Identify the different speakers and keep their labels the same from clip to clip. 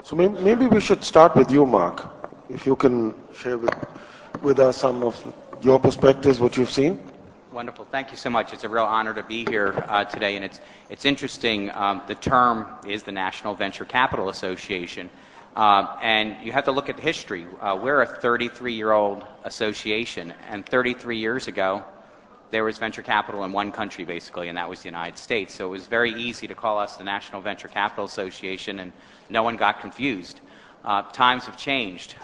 Speaker 1: So maybe we should start with you, Mark. If you can share with us some of your perspectives, what you've seen.
Speaker 2: Wonderful. Thank you so much. It's a real honor to be here today, and it's interesting. The term is the National Venture Capital Association, and you have to look at the history. We're a 33-year-old association, and 33 years ago, there was venture capital in one country, basically, and that was the United States. So it was very easy to call us the National Venture Capital Association, and no one got confused. Times have changed.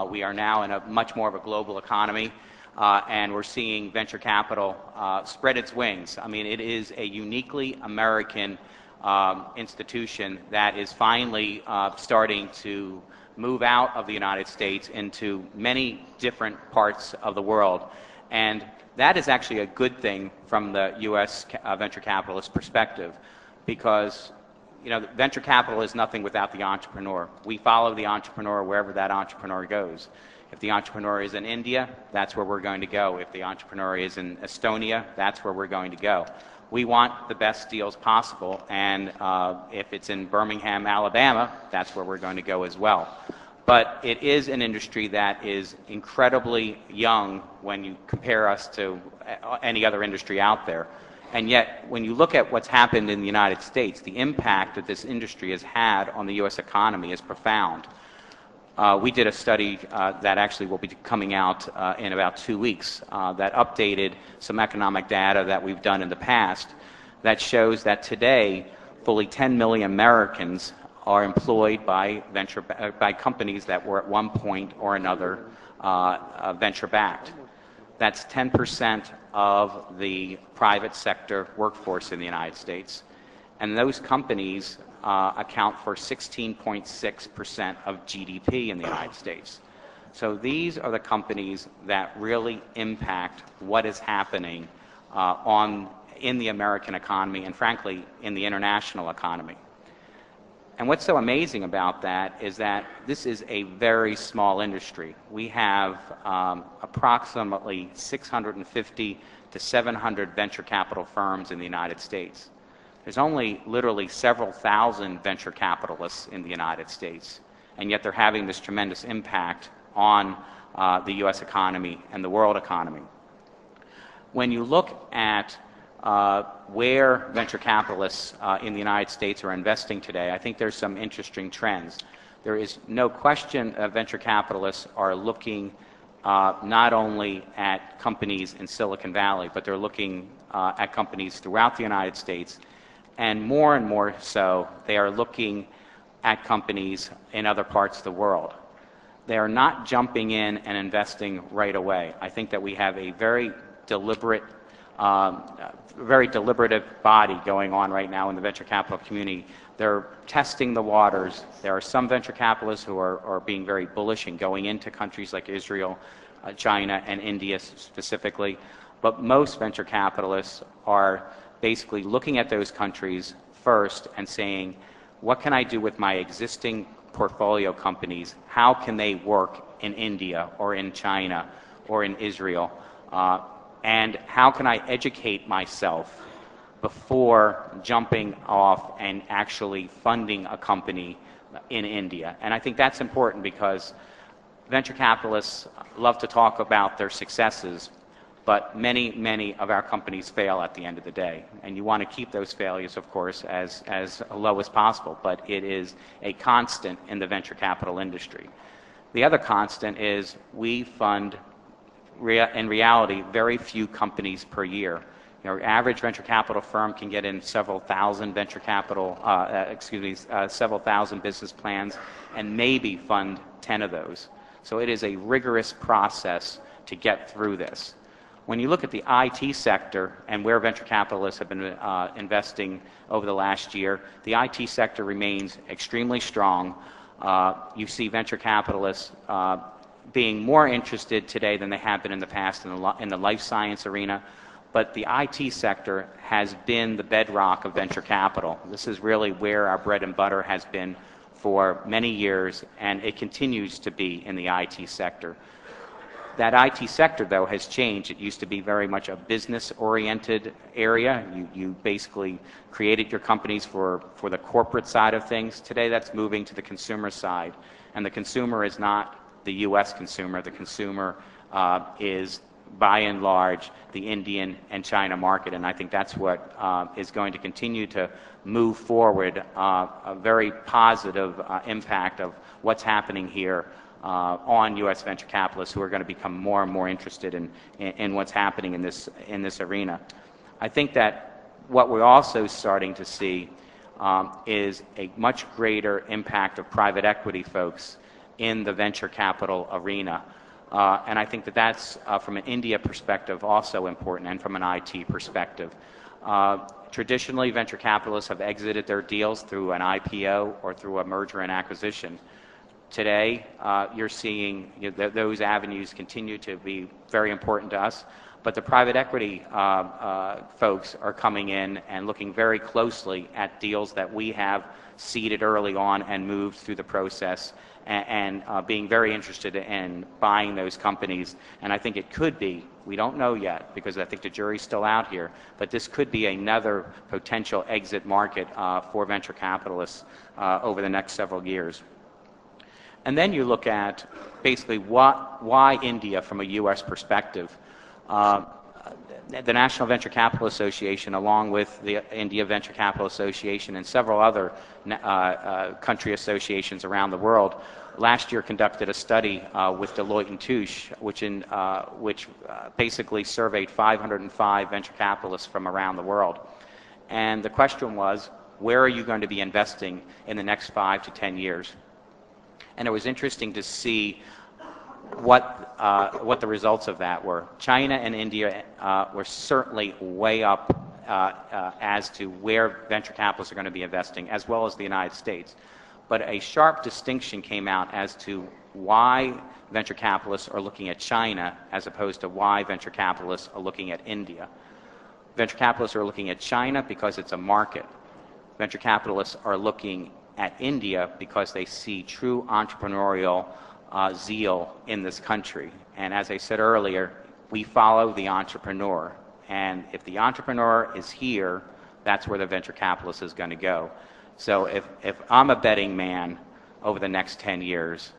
Speaker 2: We are now in a much more of a global economy. And we're seeing venture capital spread its wings. I mean, it is a uniquely American institution that is finally starting to move out of the United States into many different parts of the world. And that is actually a good thing from the U.S. Venture capitalist perspective, because venture capital is nothing without the entrepreneur. We follow the entrepreneur wherever that entrepreneur goes. If the entrepreneur is in India, that's where we're going to go. If the entrepreneur is in Estonia, that's where we're going to go. We want the best deals possible, and if it's in Birmingham, Alabama, that's where we're going to go as well. But it is an industry that is incredibly young when you compare us to any other industry out there. And yet, when you look at what's happened in the United States, the impact that this industry has had on the U.S. economy is profound. We did a study that actually will be coming out in about 2 weeks that updated some economic data that we've done in the past that shows that today fully 10 million Americans are employed by companies that were at one point or another venture-backed. That's 10% of the private sector workforce in the United States. And those companies account for 16.6% of GDP in the United States. So these are the companies that really impact what is happening in the American economy and, frankly, in the international economy. And what's so amazing about that is that this is a very small industry. We have approximately 650 to 700 venture capital firms in the United States. There's only literally several thousand venture capitalists in the United States, and yet they're having this tremendous impact on the U.S. economy and the world economy. When you look at where venture capitalists in the United States are investing today, I think there's some interesting trends. There is no question venture capitalists are looking not only at companies in Silicon Valley, but they're looking at companies throughout the United States. And more so, they are looking at companies in other parts of the world. They are not jumping in and investing right away. I think that we have a very deliberative body going on right now in the venture capital community. They're testing the waters. There are some venture capitalists who are being very bullish and going into countries like Israel, China, and India specifically. But most venture capitalists are basically looking at those countries first and saying, what can I do with my existing portfolio companies? How can they work in India or in China or in Israel? And how can I educate myself before jumping off and actually funding a company in India? And I think that's important because venture capitalists love to talk about their successes, but many of our companies fail at the end of the day. And you want to keep those failures, of course, as low as possible, but it is a constant in the venture capital industry. The other constant is we fund, in reality, very few companies per year. Your average venture capital firm can get in several thousand several thousand business plans and maybe fund 10 of those. So it is a rigorous process to get through this. When you look at the IT sector and where venture capitalists have been investing over the last year, the IT sector remains extremely strong. You see venture capitalists being more interested today than they have been in the past in the life science arena. But the IT sector has been the bedrock of venture capital. This is really where our bread and butter has been for many years, and it continues to be in the IT sector. That IT sector, though, has changed. It used to be very much a business-oriented area. You basically created your companies for the corporate side of things. Today, that's moving to the consumer side. And the consumer is not the U.S. consumer. The consumer is, by and large, the Indian and China market. And I think that's what is going to continue to move forward, a very positive impact of what's happening here on U.S. venture capitalists who are going to become more and more interested in what's happening in this arena. I think that what we're also starting to see is a much greater impact of private equity folks in the venture capital arena. And I think that that's, from an India perspective, also important, and from an IT perspective. Traditionally, venture capitalists have exited their deals through an IPO or through a merger and acquisition. Today, you're seeing those avenues continue to be very important to us, but the private equity folks are coming in and looking very closely at deals that we have seeded early on and moved through the process, and being very interested in buying those companies. And I think it could be, we don't know yet because I think the jury's still out here, but this could be another potential exit market for venture capitalists over the next several years. And then you look at basically why India from a U.S. perspective. The National Venture Capital Association, along with the India Venture Capital Association and several other country associations around the world, last year conducted a study with Deloitte & Touche, which basically surveyed 505 venture capitalists from around the world. And the question was, where are you going to be investing in the next 5 to 10 years? And it was interesting to see what the results of that were. China and India were certainly way up as to where venture capitalists are going to be investing, as well as the United States. But a sharp distinction came out as to why venture capitalists are looking at China as opposed to why venture capitalists are looking at India. Venture capitalists are looking at China because it's a market. Venture capitalists are looking at India because they see true entrepreneurial zeal in this country. And as I said earlier, we follow the entrepreneur. And if the entrepreneur is here, that's where the venture capitalist is going to go. So if I'm a betting man over the next 10 years,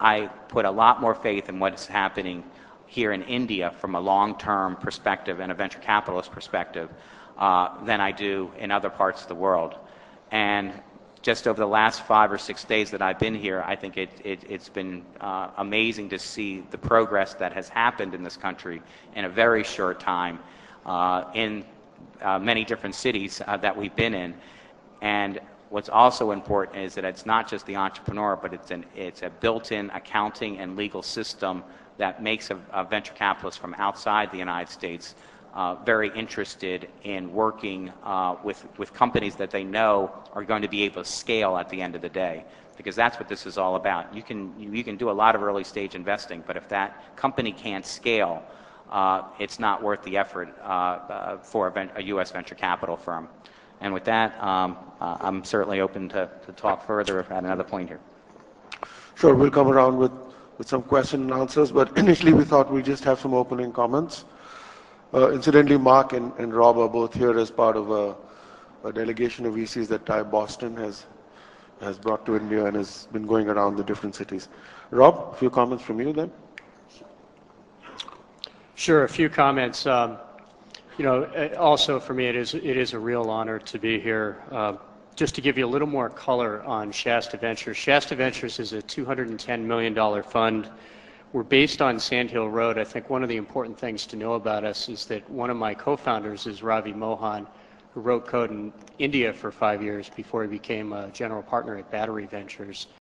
Speaker 2: I put a lot more faith in what is happening here in India from a long-term perspective and a venture capitalist perspective than I do in other parts of the world. And just over the last 5 or 6 days that I've been here, I think it's been amazing to see the progress that has happened in this country in a very short time in many different cities that we've been in. And what's also important is that it's not just the entrepreneur, but it's a built-in accounting and legal system that makes a venture capitalist from outside the United States very interested in working with companies that they know are going to be able to scale at the end of the day, because that's what this is all about. You can do a lot of early stage investing, but if that company can't scale, it's not worth the effort for a U.S. venture capital firm. And with that, I'm certainly open to talk further at another point here.
Speaker 1: Sure, we'll come around with some question and answers, but initially we thought we'd just have some opening comments. Incidentally, Mark and Rob are both here as part of a delegation of VCs that TIE Boston has brought to India and has been going around the different cities. Rob, a few comments from you then?
Speaker 3: Sure, a few comments. Also for me, it is a real honor to be here. Just to give you a little more color on Shasta Ventures. Shasta Ventures is a $210 million fund. We're based on Sand Hill Road. I think one of the important things to know about us is that one of my co-founders is Ravi Mohan, who wrote code in India for 5 years before he became a general partner at Battery Ventures.